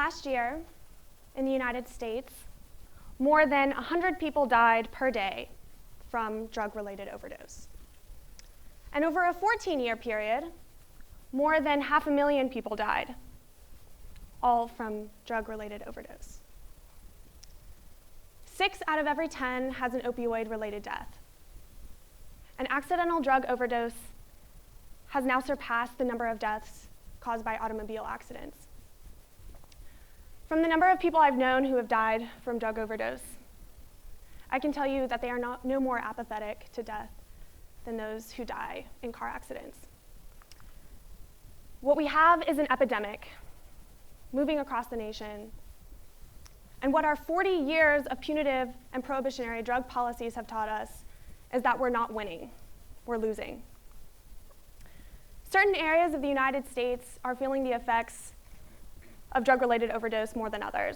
Last year, in the United States, more than 100 people died per day from drug-related overdose. And over a 14-year period, more than 500,000 people died, all from drug-related overdose. 6 out of every 10 has an opioid-related death. An accidental drug overdose has now surpassed the number of deaths caused by automobile accidents. From the number of people I've known who have died from drug overdose, I can tell you that they are no more apathetic to death than those who die in car accidents. What we have is an epidemic moving across the nation. And what our 40 years of punitive and prohibitionary drug policies have taught us is that we're not winning, we're losing. Certain areas of the United States are feeling the effects of drug-related overdose more than others.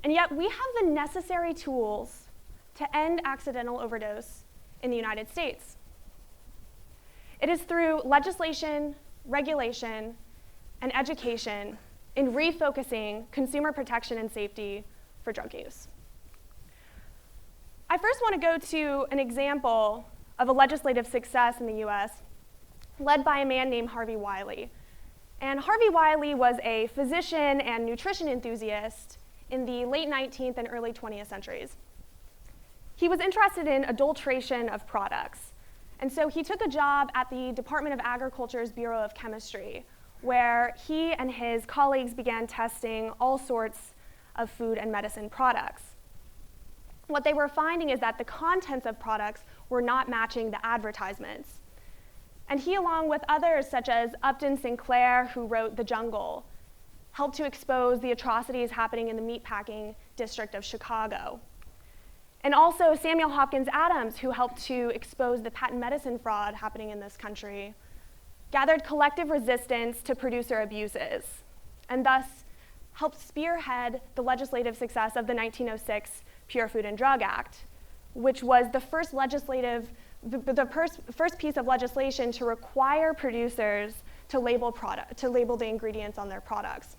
And yet we have the necessary tools to end accidental overdose in the United States. It is through legislation, regulation, and education in refocusing consumer protection and safety for drug use. I first want to go to an example of a legislative success in the US led by a man named Harvey Wiley. And Harvey Wiley was a physician and nutrition enthusiast in the late 19th and early 20th centuries. He was interested in adulteration of products. And so he took a job at the Department of Agriculture's Bureau of Chemistry, where he and his colleagues began testing all sorts of food and medicine products. What they were finding is that the contents of products were not matching the advertisements. And he, along with others such as Upton Sinclair, who wrote The Jungle, helped to expose the atrocities happening in the meatpacking district of Chicago. And also Samuel Hopkins Adams, who helped to expose the patent medicine fraud happening in this country, gathered collective resistance to producer abuses, and thus helped spearhead the legislative success of the 1906 Pure Food and Drug Act, which was the first first piece of legislation to require producers to label the ingredients on their products.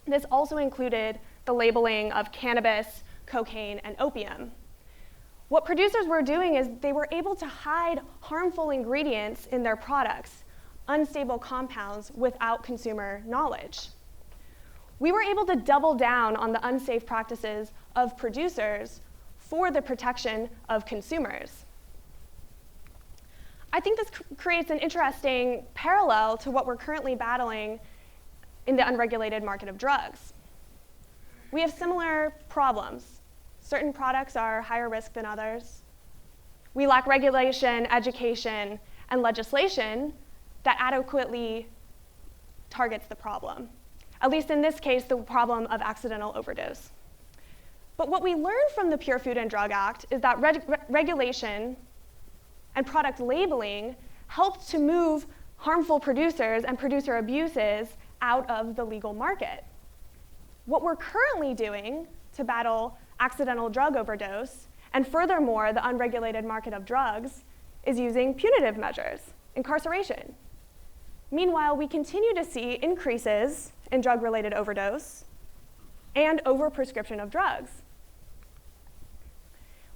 This also included the labeling of cannabis, cocaine, and opium. What producers were doing is they were able to hide harmful ingredients in their products, unstable compounds, without consumer knowledge. We were able to double down on the unsafe practices of producers for the protection of consumers. I think this creates an interesting parallel to what we're currently battling in the unregulated market of drugs. We have similar problems. Certain products are higher risk than others. We lack regulation, education, and legislation that adequately targets the problem. At least in this case, the problem of accidental overdose. But what we learned from the Pure Food and Drug Act is that regulation and product labeling helped to move harmful producers and producer abuses out of the legal market. What we're currently doing to battle accidental drug overdose, and furthermore, the unregulated market of drugs, is using punitive measures, incarceration. Meanwhile, we continue to see increases in drug-related overdose and overprescription of drugs.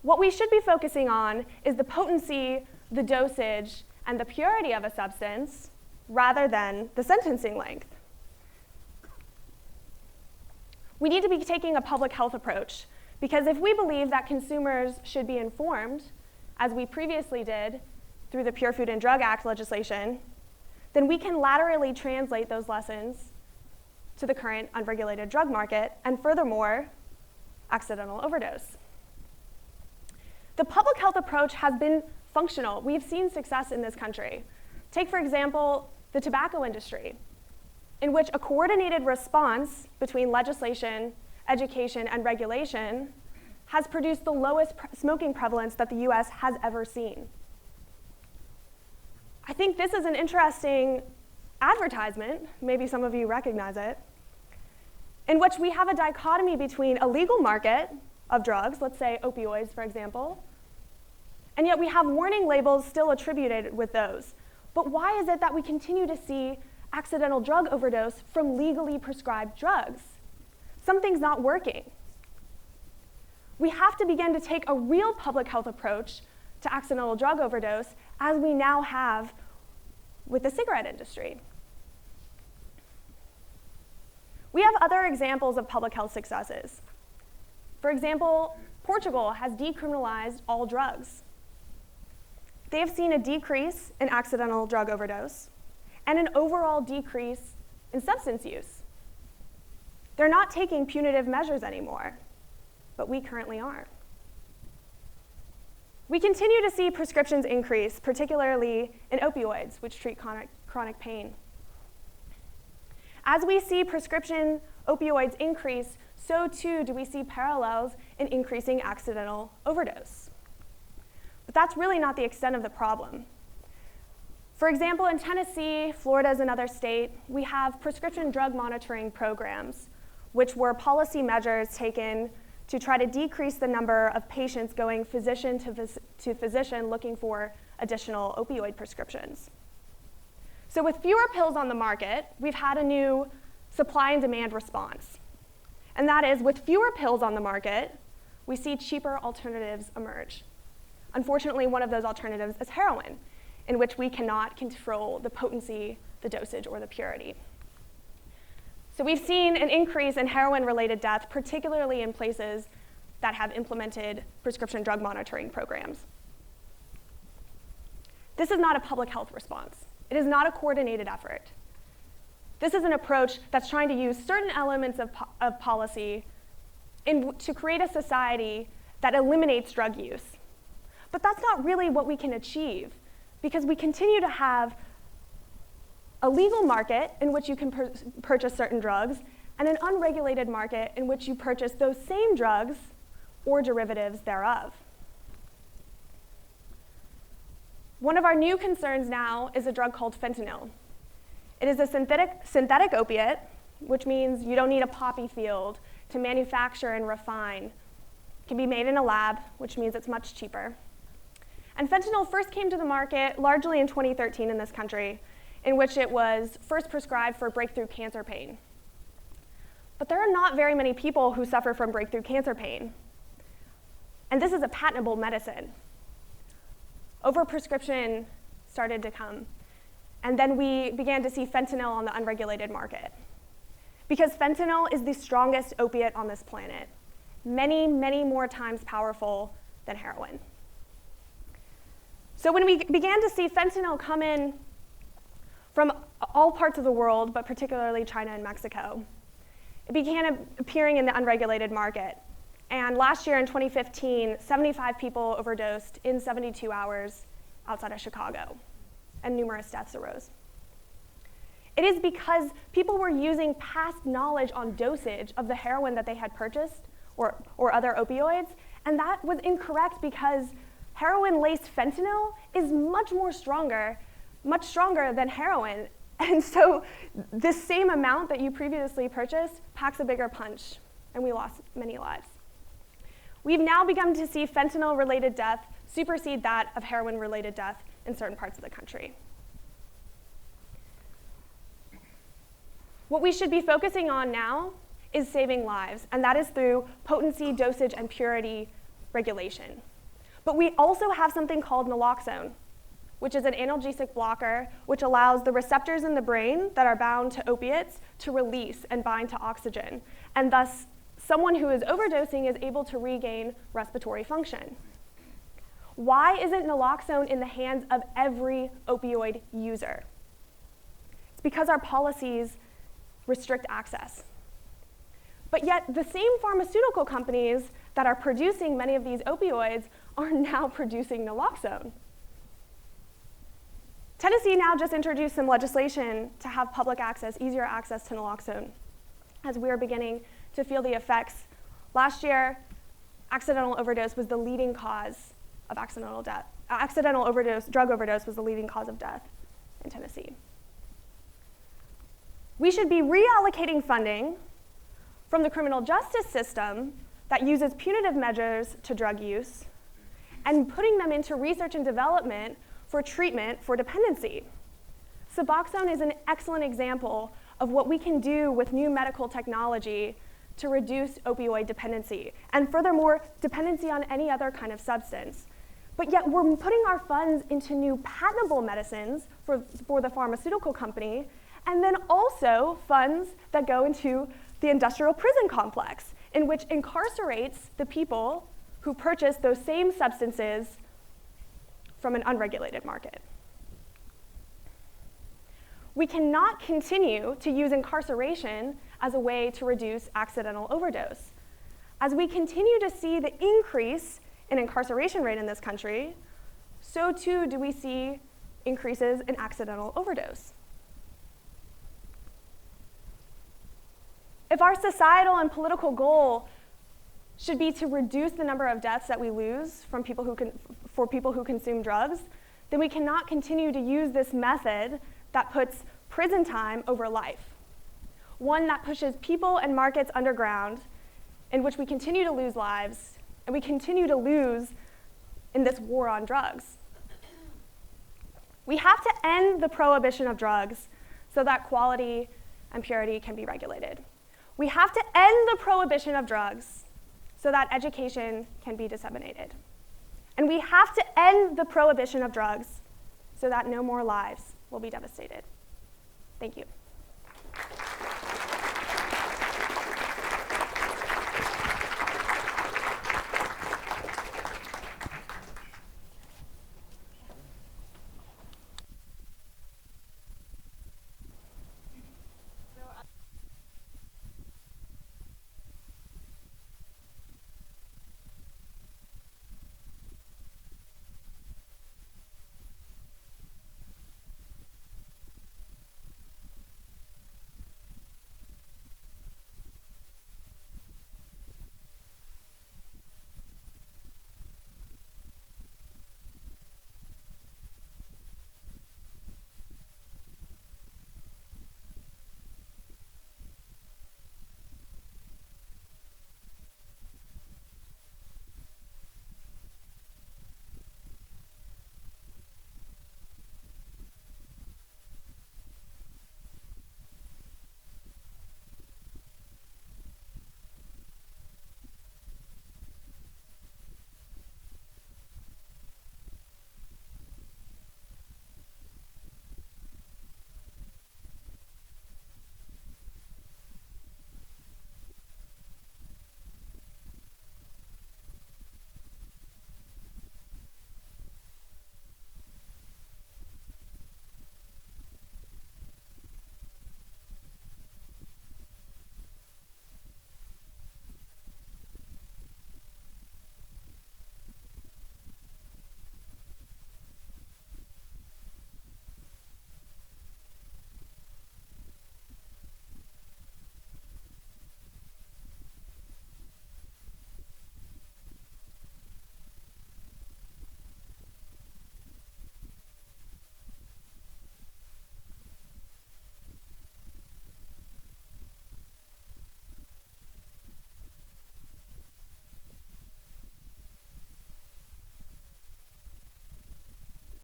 What we should be focusing on is the potency, the dosage, and the purity of a substance, rather than the sentencing length. We need to be taking a public health approach, because if we believe that consumers should be informed, as we previously did through the Pure Food and Drug Act legislation, then we can laterally translate those lessons to the current unregulated drug market, and furthermore, accidental overdose. The public health approach has been functional. We've seen success in this country. Take, for example, the tobacco industry, in which a coordinated response between legislation, education, and regulation has produced the lowest smoking prevalence that the US has ever seen. I think this is an interesting advertisement, maybe some of you recognize it, in which we have a dichotomy between a legal market of drugs, let's say opioids, for example, and yet we have warning labels still attributed with those. But why is it that we continue to see accidental drug overdose from legally prescribed drugs. Something's not working. We have to begin to take a real public health approach to accidental drug overdose, as we now have with the cigarette industry. We have other examples of public health successes. For example, Portugal has decriminalized all drugs. They have seen a decrease in accidental drug overdose and an overall decrease in substance use. They're not taking punitive measures anymore, but we currently aren't. We continue to see prescriptions increase, particularly in opioids, which treat chronic pain. As we see prescription opioids increase, so too do we see parallels in increasing accidental overdose. But that's really not the extent of the problem. For example, in Tennessee, Florida is another state, we have prescription drug monitoring programs, which were policy measures taken to try to decrease the number of patients going physician to physician looking for additional opioid prescriptions. So with fewer pills on the market, we've had a new supply and demand response. And that is, with fewer pills on the market, we see cheaper alternatives emerge. Unfortunately, one of those alternatives is heroin, in which we cannot control the potency, the dosage, or the purity. So we've seen an increase in heroin-related death, particularly in places that have implemented prescription drug monitoring programs. This is not a public health response. It is not a coordinated effort. This is an approach that's trying to use certain elements of policy to create a society that eliminates drug use. But that's not really what we can achieve, because we continue to have a legal market in which you can purchase certain drugs, and an unregulated market in which you purchase those same drugs or derivatives thereof. One of our new concerns now is a drug called fentanyl. It is a synthetic opiate, which means you don't need a poppy field to manufacture and refine. It can be made in a lab, which means it's much cheaper. And fentanyl first came to the market largely in 2013 in this country, in which it was first prescribed for breakthrough cancer pain. But there are not very many people who suffer from breakthrough cancer pain. And this is a patentable medicine. Overprescription started to come. And then we began to see fentanyl on the unregulated market. Because fentanyl is the strongest opiate on this planet, many, many more times powerful than heroin. So when we began to see fentanyl come in from all parts of the world, but particularly China and Mexico, it began appearing in the unregulated market. And last year in 2015, 75 people overdosed in 72 hours outside of Chicago, and numerous deaths arose. It is because people were using past knowledge on dosage of the heroin that they had purchased or other opioids, and that was incorrect because heroin-laced fentanyl is much stronger than heroin. And so this same amount that you previously purchased packs a bigger punch, and we lost many lives. We've now begun to see fentanyl-related death supersede that of heroin-related death in certain parts of the country. What we should be focusing on now is saving lives, and that is through potency, dosage, and purity regulation. But we also have something called naloxone, which is an analgesic blocker which allows the receptors in the brain that are bound to opiates to release and bind to oxygen, and thus someone who is overdosing is able to regain respiratory function. Why isn't naloxone in the hands of every opioid user? It's because our policies restrict access. But yet the same pharmaceutical companies that are producing many of these opioids are now producing naloxone. Tennessee now just introduced some legislation to have public access, easier access to naloxone, as we are beginning to feel the effects. Last year, accidental overdose was the leading cause of accidental death. Drug overdose was the leading cause of death in Tennessee. We should be reallocating funding from the criminal justice system that uses punitive measures to drug use and putting them into research and development for treatment for dependency. Suboxone is an excellent example of what we can do with new medical technology to reduce opioid dependency, and furthermore, dependency on any other kind of substance. But yet we're putting our funds into new patentable medicines for the pharmaceutical company, and then also funds that go into the industrial prison complex, in which incarcerates the people who purchase those same substances from an unregulated market. We cannot continue to use incarceration as a way to reduce accidental overdose. As we continue to see the increase in incarceration rate in this country, so too do we see increases in accidental overdose. If our societal and political goal should be to reduce the number of deaths that we lose from people who consume drugs, then we cannot continue to use this method that puts prison time over life, one that pushes people and markets underground, in which we continue to lose lives, and we continue to lose in this war on drugs. We have to end the prohibition of drugs so that quality and purity can be regulated. We have to end the prohibition of drugs so that education can be disseminated. And we have to end the prohibition of drugs so that no more lives will be devastated. Thank you.